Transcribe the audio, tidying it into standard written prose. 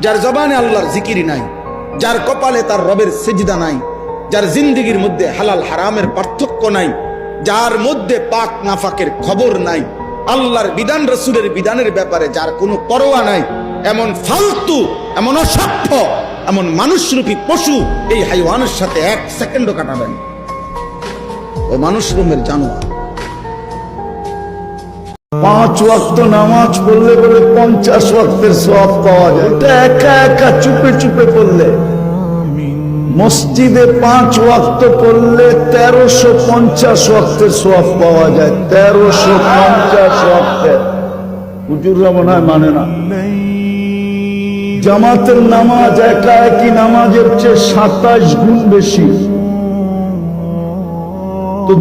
যার জবানে আল্লাহর জিকিরি নাই, যার কপালে তার রবের সিজদা নাই, যার জিন্দেগির মধ্যে হালাল হারামের পার্থক্য নাই, যার মধ্যে পাক নাফাকের খবর নাই, আল্লাহর বিধান রাসূলের বিধানের ব্যাপারে যার কোনো পরোয়া নাই, এমন ফালতু, এমন অসভ্য, এমন মানুষরূপী পশু এই হাইওয়ানের সাথে এক সেকেন্ডও কাটাবেন। ও মানুষ রূপের জানোয়ার। 5 ওয়াক্ত নামাজ পড়লে বলে 50 ওয়াক্তের সওয়াব পাওয়া যায়। এটা একা একা চুপে চুপে পড়লে। মসজিদে 5 ওয়াক্ত পড়লে 1350 ওয়াক্তের সওয়াব পাওয়া যায়। 1350 ওয়াক্তের। হুজুররা মনে হয় মানে না। জামাতের নামাজ একা একই নামাজের চেয়ে 27 গুণ বেশি। তো